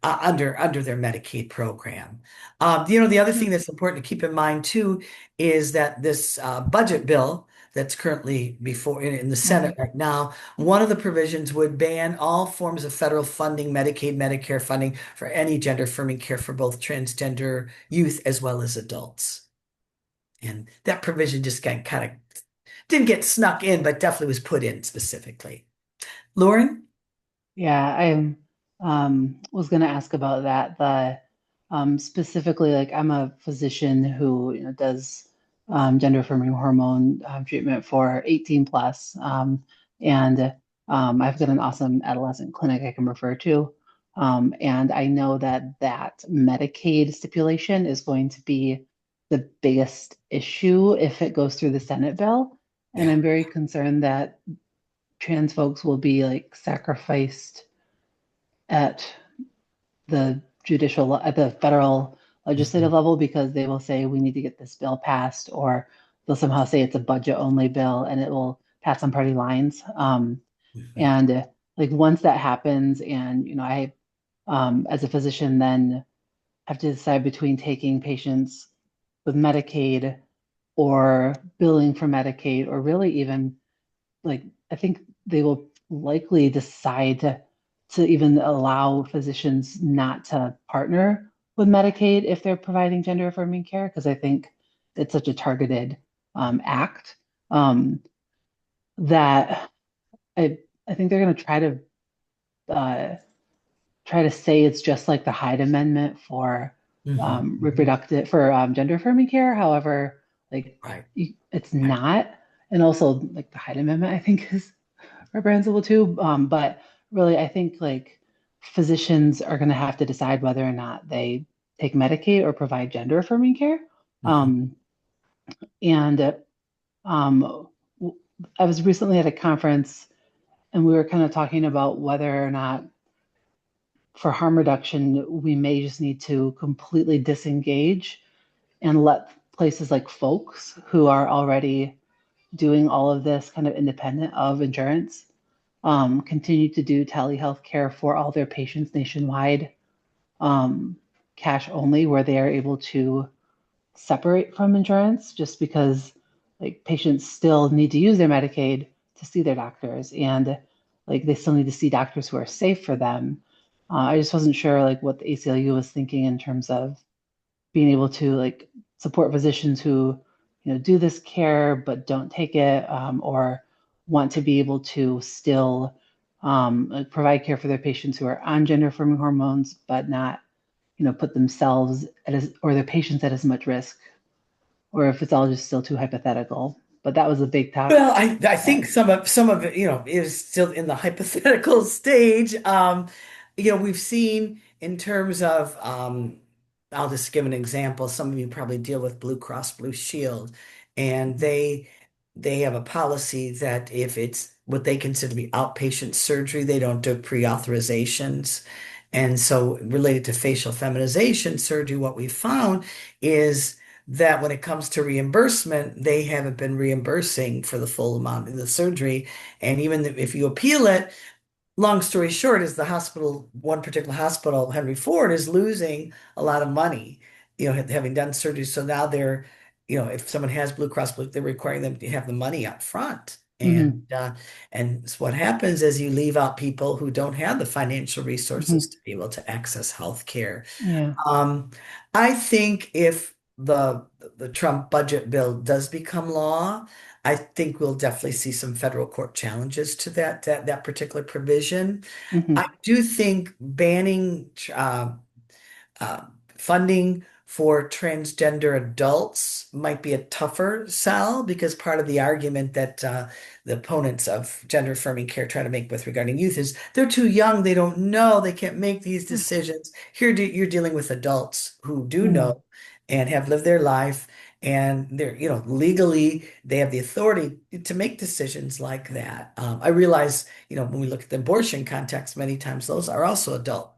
B: under their Medicaid program. The other thing that's important to keep in mind too is that this budget bill that's currently before in the Senate
C: Hmm.
B: right now, one of the provisions would ban all forms of federal funding, Medicaid, Medicare funding for any gender affirming care for both transgender youth as well as adults. And that provision just got kind of didn't get snuck in, but definitely was put in specifically. Lauren?
A: Yeah, I was going to ask about that. The specifically, like I'm a physician who does gender affirming hormone treatment for 18 plus, and I've got an awesome adolescent clinic I can refer to, and I know that Medicaid stipulation is going to be the biggest issue if it goes through the Senate bill, and
B: Yeah.
A: I'm very concerned that trans folks will be like sacrificed at the at the federal legislative level, because they will say we need to get this bill passed, or they'll somehow say it's a budget only bill and it will pass on party lines.
B: Mhm.
A: And like once that happens, and I as a physician then have to decide between taking patients with Medicaid or billing for Medicaid, or really even like I think they will likely decide to even allow physicians not to partner with Medicaid if they're providing gender affirming care, because I think it's such a targeted act, that I think they're going to uh, try to say it's just like the Hyde Amendment for
B: Mhm. Mhm.
A: reproductive for gender affirming care. However, like
B: Right.
A: it's
B: Right.
A: not, and also like the Hyde Amendment I think is reprehensible too. But really, I think like physicians are going to have to decide whether or not they take Medicaid or provide gender affirming care.
B: Mhm.
A: Um, and um, I was recently at a conference and we were kind of talking about whether or not for harm reduction, we may just need to completely disengage and let places like folks who are already doing all of this kind of independent of insurance continue to do telehealth care for all their patients nationwide, um, cash only, where they are able to separate from insurance, just because like patients still need to use their Medicaid to see their doctors, and like they still need to see doctors who are safe for them. I just wasn't sure like what the ACLU was thinking in terms of being able to like support physicians who do this care but don't take it, or want to be able to still like provide care for their patients who are on gender affirming hormones but not put themselves or their patients at as much risk, or if it's all just still too hypothetical. But that was a big talk.
B: Well, I think some of it, is still in the hypothetical stage. We've seen in terms of I'll just give an example. Some of you probably deal with Blue Cross Blue Shield, and they have a policy that if it's what they consider to be outpatient surgery, they don't do pre-authorizations. And so related to facial feminization surgery, what we found is that when it comes to reimbursement, they haven't been reimbursing for the full amount of the surgery. And even if you appeal it, long story short, is the hospital, one particular hospital, Henry Ford, is losing a lot of money, having done surgery. So now if someone has Blue Cross Blue, they're requiring them to have the money up front.
A: Hmm.
B: And so what happens is you leave out people who don't have the financial resources
A: Hmm.
B: to be able to access health care.
A: Yeah.
B: Um, I think if the Trump budget bill does become law, I think we'll definitely see some federal court challenges to that particular provision. I
A: Hmm.
B: do think banning uh, funding for transgender adults might be a tougher sell, because part of the argument that the opponents of gender affirming care try to make with regarding youth is they're too young, they don't know, they can't make these decisions. Here you're dealing with adults who do
A: Hmm.
B: know and have lived their life, and they're, legally they have the authority to make decisions like that. I realize, when we look at the abortion context, many times those are also adult,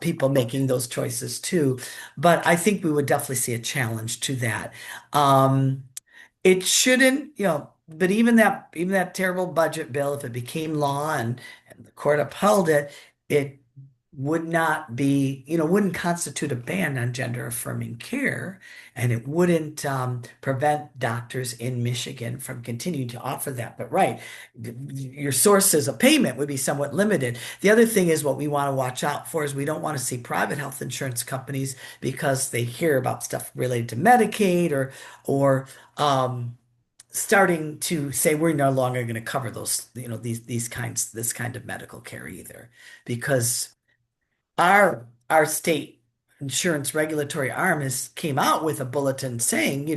B: people making those choices too. But I think we would definitely see a challenge to that. It shouldn't, but even that terrible budget bill, if it became law and the court upheld it, it would not be, wouldn't constitute a ban on gender affirming care, and it wouldn't prevent doctors in Michigan from continuing to offer that. But right, your sources of payment would be somewhat limited. The other thing is what we want to watch out for is we don't want to see private health insurance companies, because they hear about stuff related to Medicaid or starting to say we're no longer going to cover those, this kind of medical care either, because our state insurance regulatory arm has came out with a bulletin saying,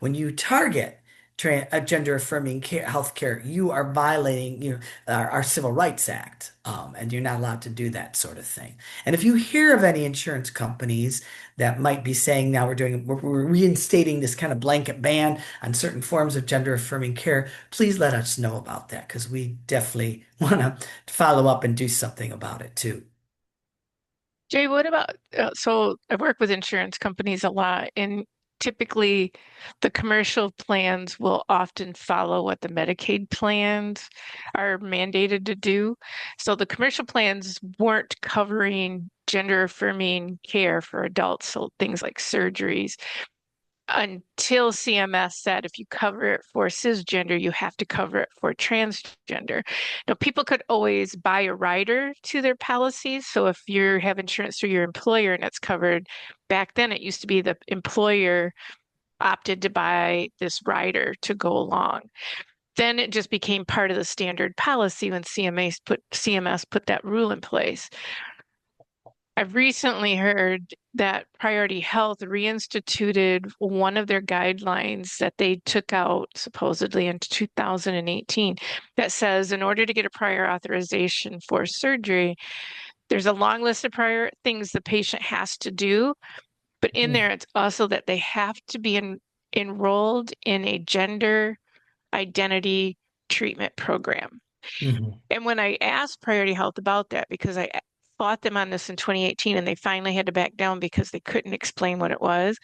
B: when you target gender affirming care, health care, you are violating, our Civil Rights Act, and you're not allowed to do that sort of thing. And if you hear of any insurance companies that might be saying now we're reinstating this kind of blanket ban on certain forms of gender affirming care, please let us know about that, because we definitely want to follow up and do something about it too.
C: Jay, what about so I work with insurance companies a lot, and typically the commercial plans will often follow what the Medicaid plans are mandated to do. So the commercial plans weren't covering gender affirming care for adults, so things like surgeries until CMS said if you cover it for cisgender, you have to cover it for transgender. Now, people could always buy a rider to their policies. So if you have insurance through your employer and it's covered, back then it used to be the employer opted to buy this rider to go along. Then it just became part of the standard policy when CMS put that rule in place. I've recently heard that Priority Health reinstituted one of their guidelines that they took out supposedly in 2018 that says in order to get a prior authorization for surgery, there's a long list of prior things the patient has to do, but in there it's also that they have to be enrolled in a gender identity treatment program.
B: Mhm.
C: And when I asked Priority Health about that, because I fought them on this in 2018 and they finally had to back down because they couldn't explain what it was.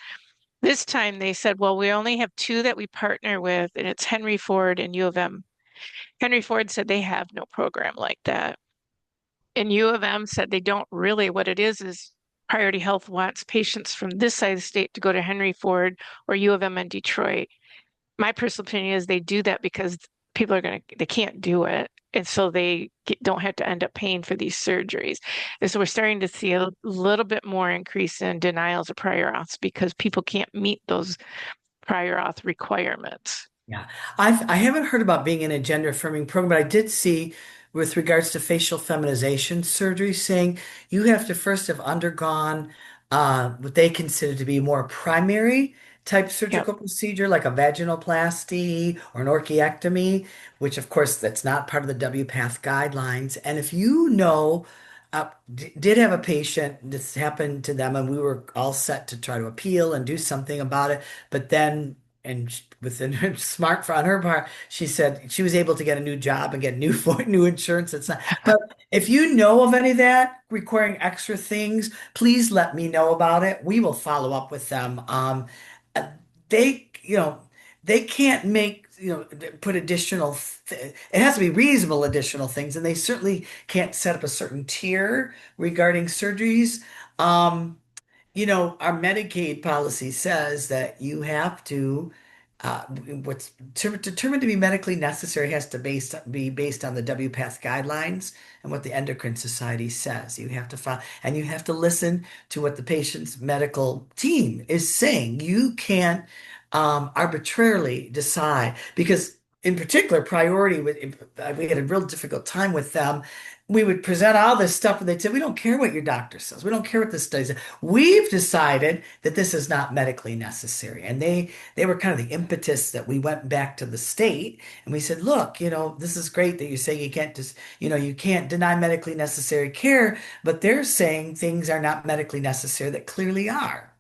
C: This time they said, well, we only have two that we partner with, and it's Henry Ford and U of M. Henry Ford said they have no program like that. And U of M said they don't really. What it is Priority Health wants patients from this side of the state to go to Henry Ford or U of M in Detroit. My personal opinion is they do that because people are they can't do it. And so don't have to end up paying for these surgeries. And so we're starting to see a little bit more increase in denials of prior auths because people can't meet those prior auth requirements.
B: Yeah, I haven't heard about being in a gender affirming program, but I did see with regards to facial feminization surgery saying you have to first have undergone what they consider to be more primary type
C: Yep.
B: surgical procedure, like a vaginoplasty or an orchiectomy, which of course that's not part of the WPATH guidelines. And if you know, did have a patient, this happened to them, and we were all set to try to appeal and do something about it, but then within her smart on her part, she said she was able to get a new job and get new new insurance. It's not, but if you know of any of that requiring extra things, please let me know about it. We will follow up with them. They, they can't make, put additional, it has to be reasonable additional things, and they certainly can't set up a certain tier regarding surgeries. Um, our Medicaid policy says that you have to, what's determined to be medically necessary has to be based on the WPATH guidelines and what the Endocrine Society says. You have to file, and you have to listen to what the patient's medical team is saying. You can't arbitrarily decide because. In particular, priority, we had a real difficult time with them. We would present all this stuff, and they'd say, "We don't care what your doctor says. We don't care what this study says. We've decided that this is not medically necessary." And they were kind of the impetus that we went back to the state and we said, "Look, this is great that you say you can't just, you can't deny medically necessary care, but they're saying things are not medically necessary that clearly are."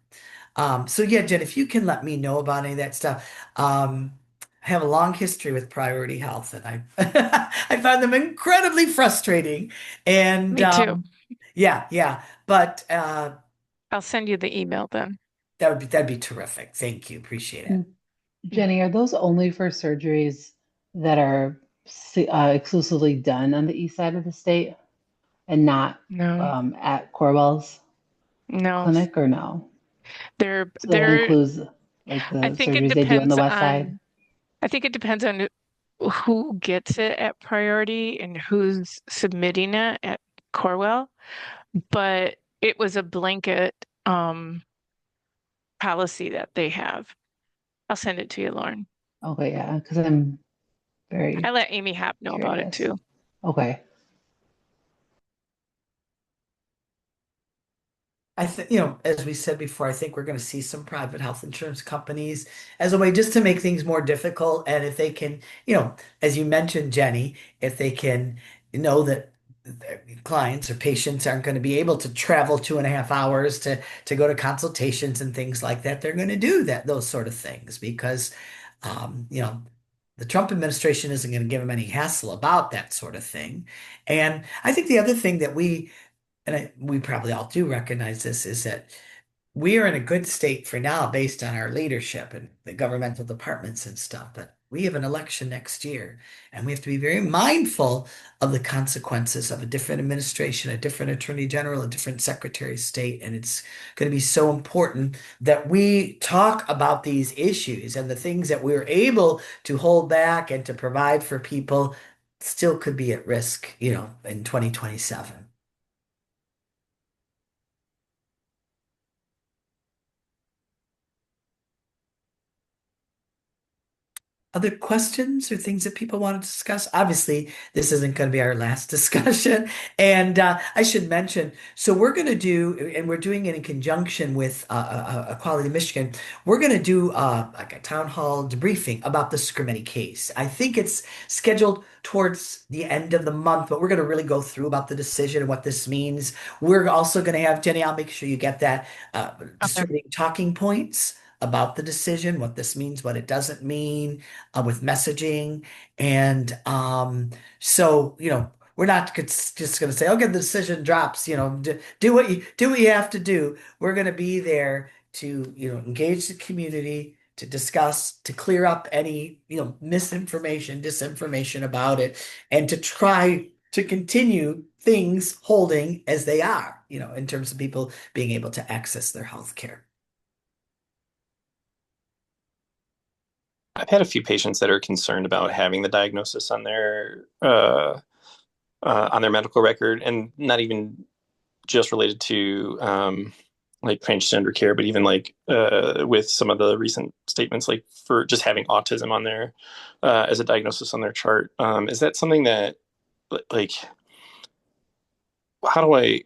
B: So yeah, Jen, if you can let me know about any of that stuff. I have a long history with Priority Health, and I I find them incredibly frustrating. And
C: Me too.
B: yeah, yeah, but
C: I'll send you the email then.
B: that'd be terrific. Thank you, appreciate it.
A: And Jenny, are those only for surgeries that are exclusively done on the east side of the state and not
C: No,
A: at Corwell's
C: no.
A: clinic, or no? So that
C: They're
A: includes like
C: I
A: the
C: think it
A: surgeries they do on the
C: depends
A: west side?
C: on I think it depends on who gets it at priority and who's submitting it at Corwell, but it was a blanket policy that they have. I'll send it to you, Lauren.
A: Okay, yeah, because I'm
C: I
A: very
C: let Amy Happ know about it
A: curious.
C: too.
A: Okay.
B: I think, as we said before, I think we're going to see some private health insurance companies as a way just to make things more difficult. And if they can, as you mentioned, Jenny, if they can know that their clients or patients aren't going to be able to travel 2.5 hours to go to consultations and things like that, they're going to do those sort of things because, the Trump administration isn't going to give them any hassle about that sort of thing. And I think the other thing that we we probably all do recognize this, is that we are in a good state for now based on our leadership and the governmental departments and stuff. But we have an election next year, and we have to be very mindful of the consequences of a different administration, a different attorney general, a different secretary of state. And it's going to be so important that we talk about these issues, and the things that we're able to hold back and to provide for people still could be at risk, in 2027. Other questions or things that people want to discuss? Obviously, this isn't going to be our last discussion. And I should mention, so we're going to do, and we're doing it in conjunction with Equality Michigan, we're going to do like a town hall debriefing about the Scrimeny case. I think it's scheduled towards the end of the month, but we're going to really go through about the decision and what this means. We're also going to have, Jenny, I'll make sure you get that,
C: Okay.
B: distributing talking points about the decision, what this means, what it doesn't mean, with messaging. And so, we're not just going to say, okay, the decision drops, do what you have to do. We're going to be there to, engage the community, to discuss, to clear up any, misinformation, disinformation about it, and to try to continue things holding as they are, in terms of people being able to access their health care.
D: I've had a few patients that are concerned about having the diagnosis on their medical record, and not even just related to like transgender care, but even like with some of the recent statements, like for just having autism on there as a diagnosis on their chart. Is that something that, like, how do I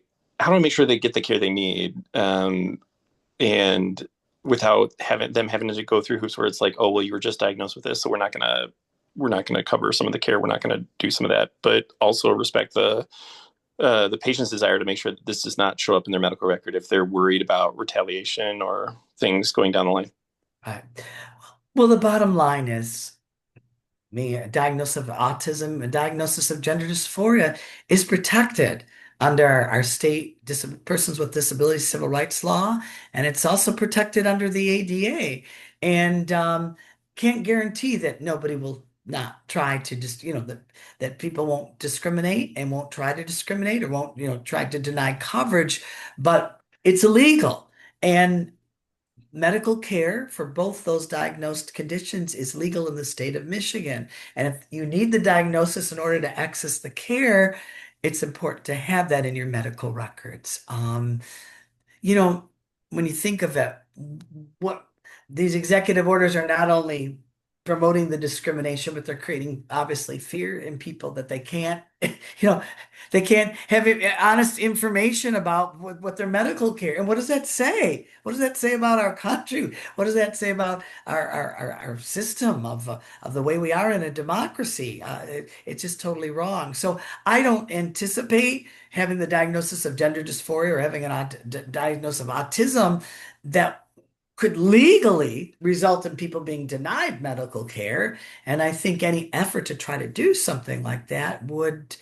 D: make sure they get the care they need, and without having to go through hoops where it's like, oh well, you were just diagnosed with this, so we're not gonna cover some of the care, we're not gonna do some of that, but also respect the patient's desire to make sure that this does not show up in their medical record if they're worried about retaliation or things going down the line.
B: Right. Well, the bottom line is, a diagnosis of autism, a diagnosis of gender dysphoria is protected under our state persons with disabilities civil rights law, and it's also protected under the ADA. And can't guarantee that nobody will not try to just, that people won't discriminate and won't try to discriminate or won't, try to deny coverage, but it's illegal. And medical care for both those diagnosed conditions is legal in the state of Michigan. And if you need the diagnosis in order to access the care, it's important to have that in your medical records. You know, when you think of it, what these executive orders are not only promoting the discrimination, but they're creating obviously fear in people that they can't, they can't have honest information about what their medical care. And what does that say? What does that say about our country? What does that say about our system of the way we are in a democracy? It's just totally wrong. So I don't anticipate having the diagnosis of gender dysphoria or having a diagnosis of autism that could legally result in people being denied medical care. And I think any effort to try to do something like that would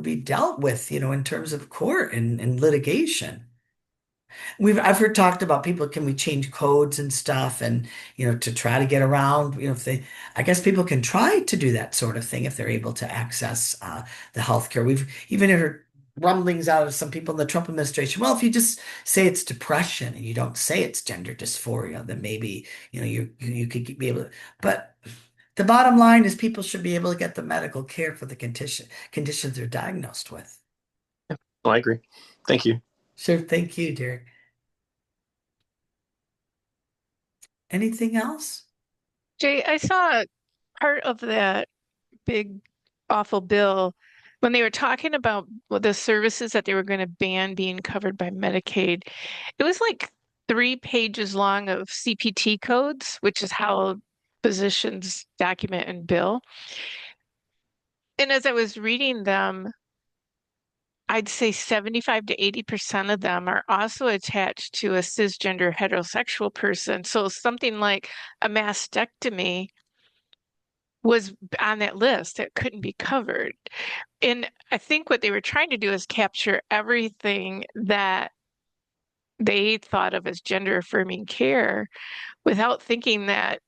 B: be dealt with, in terms of court and litigation. I've heard talked about people, can we change codes and stuff, and to try to get around, if I guess people can try to do that sort of thing if they're able to access the healthcare. We've even heard rumblings out of some people in the Trump administration. Well, if you just say it's depression and you don't say it's gender dysphoria, then maybe you could be able to. But the bottom line is people should be able to get the medical care for the conditions they're diagnosed with.
D: Well, I agree. Thank you.
B: Sure. Thank you, Derek. Anything else?
C: Jay, I saw part of that big, awful bill when they were talking about the services that they were going to ban being covered by Medicaid. It was like 3 pages long of CPT codes, which is how physicians document and bill. And as I was reading them, I'd say 75 to 80% of them are also attached to a cisgender heterosexual person. So something like a mastectomy was on that list that couldn't be covered. And I think what they were trying to do is capture everything that they thought of as gender affirming care without thinking that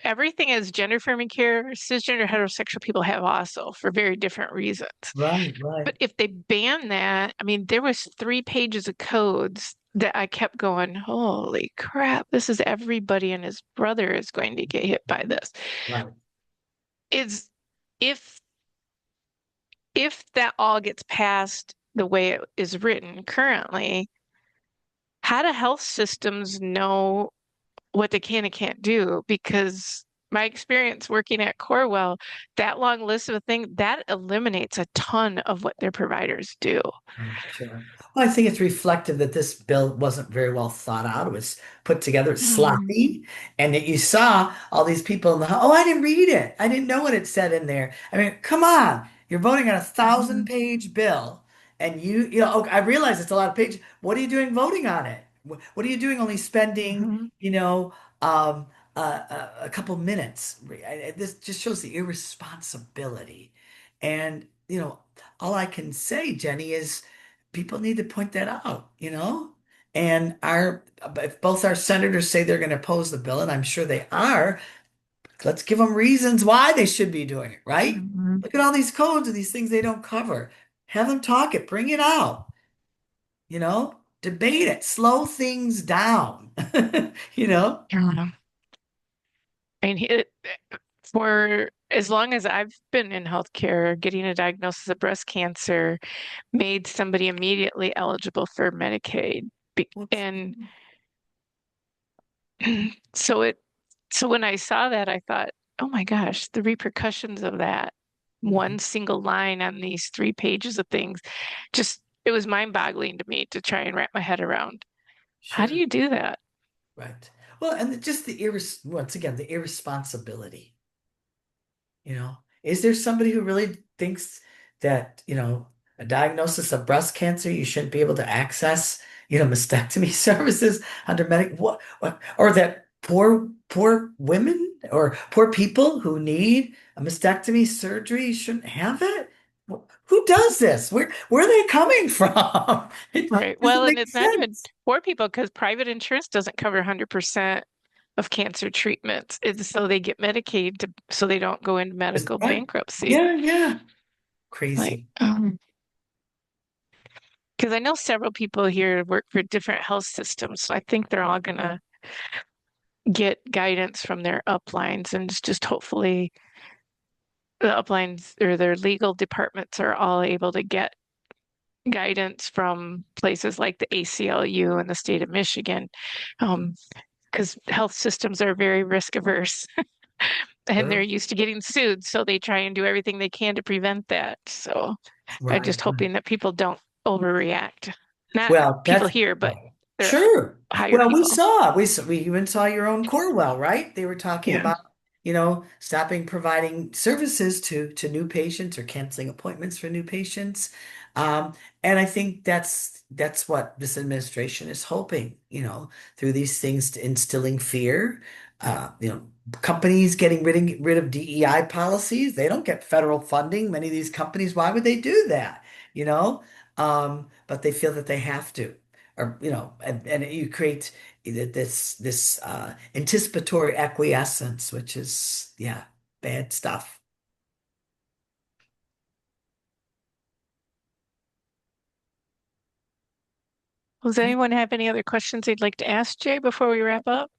C: everything as gender affirming care, cisgender heterosexual people have also for very different reasons.
B: Right, right.
C: But if they ban that, I mean, there was 3 pages of codes that I kept going, holy crap, this is everybody and his brother is going to get hit by this.
B: Right.
C: Is if if that all gets passed the way it is written currently, how do health systems know what they can and can't do? Because my experience working at Corewell, that long list of a thing, that eliminates a ton of what their providers do.
B: Sure, sure. Well, I think it's reflective that this bill wasn't very well thought out. It was put together
C: Mm,
B: sloppy, and that you saw all these people in the oh, I didn't read it. I didn't know what it said in there. I mean, come on, you're voting on a thousand
C: mhm,
B: page bill, and okay, I realize it's a lot of pages. What are you doing voting on it? What are you doing only spending,
C: mhm.
B: a couple minutes? This just shows the irresponsibility, and all I can say, Jenny, is people need to point that out. And if both our senators say they're going to oppose the bill, and I'm sure they are, let's give them reasons why they should be doing it, right?
C: Mhm.
B: Look at all these codes and these things they don't cover. Have them talk it, bring it out, debate it, slow things down, you know?
C: Yeah. I mean, for as long as I've been in healthcare, getting a diagnosis of breast cancer made somebody immediately eligible for Medicaid.
B: Whoops.
C: And so so when I saw that, I thought, oh my gosh, the repercussions of that one
B: Mhm.
C: single line on these 3 pages of things, just it was mind-boggling to me to try and wrap my head around. How do
B: Sure.
C: you do that?
B: Right. Well, and just once again, the irresponsibility. Is there somebody who really thinks that, a diagnosis of breast cancer, you shouldn't be able to access, mastectomy services under or that poor women or poor people who need a mastectomy surgery shouldn't have it? Who does this? Where are they coming from? It
C: Right.
B: doesn't
C: Well, and
B: make
C: it's not even
B: sense.
C: poor people because private insurance doesn't cover 100% of cancer treatments. It's so they get Medicaid so they don't go into medical
B: Right.
C: bankruptcy.
B: Yeah, yeah.
C: Like,
B: Crazy.
C: because I know several people here work for different health systems, so I think they're all gonna get guidance from their uplines, and it's just hopefully the uplines or their legal departments are all able to get guidance from places like the ACLU in the state of Michigan, because health systems are very risk averse and they're
B: Sure.
C: used to getting sued, so they try and do everything they can to prevent that. So I'm
B: Right.
C: just hoping that people don't overreact. Not
B: Well,
C: people
B: that's
C: here, but
B: right.
C: their
B: Sure.
C: higher
B: Well,
C: people.
B: we even saw your own Corewell, right? They were talking
C: Yeah.
B: about, stopping providing services to new patients or canceling appointments for new patients. And I think that's what this administration is hoping, through these things to instilling fear. Uh, you know, Companies getting rid of DEI policies, they don't get federal funding. Many of these companies, why would they do that? You know? But they feel that they have to, and you create this anticipatory acquiescence, which is, yeah, bad stuff.
C: Does
B: Okay.
C: anyone have any other questions they'd like to ask Jay before we wrap up?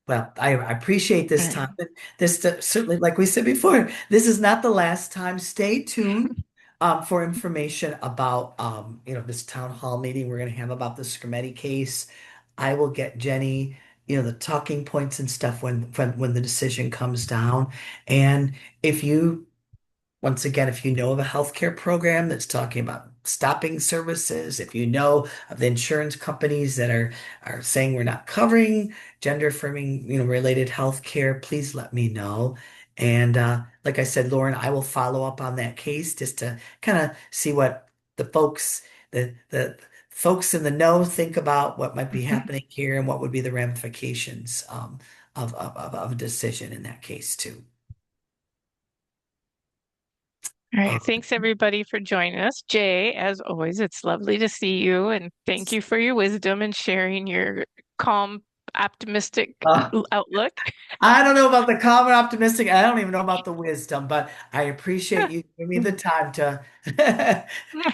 B: Well, I appreciate
C: All
B: this
C: right.
B: time. And this certainly, like we said before, this is not the last time. Stay tuned for information about this town hall meeting we're going to have about the Scrimeti case. I will get Jenny, the talking points and stuff when the decision comes down. And if you once again, if you know of a healthcare program that's talking about stopping services, if you know of the insurance companies that are saying we're not covering gender affirming, related healthcare, please let me know. And like I said, Lauren, I will follow up on that case just to kind of see what the folks, the folks in the know think about what might be happening here and what would be the ramifications of a decision in that case too.
C: All right. Thanks everybody for joining us. Jay, as always, it's lovely to see you and thank you for your wisdom and sharing your calm, optimistic outlook.
B: I don't know about the calm and optimistic. I don't even know about the wisdom, but I appreciate you giving me the time to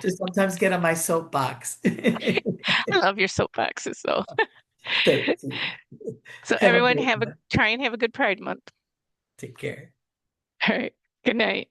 B: to sometimes get on my soapbox.
C: I love your soapboxes though.
B: Thank you.
C: So
B: Have a
C: everyone
B: great one.
C: try and have a good Pride Month.
B: Take care.
C: All right. Good night.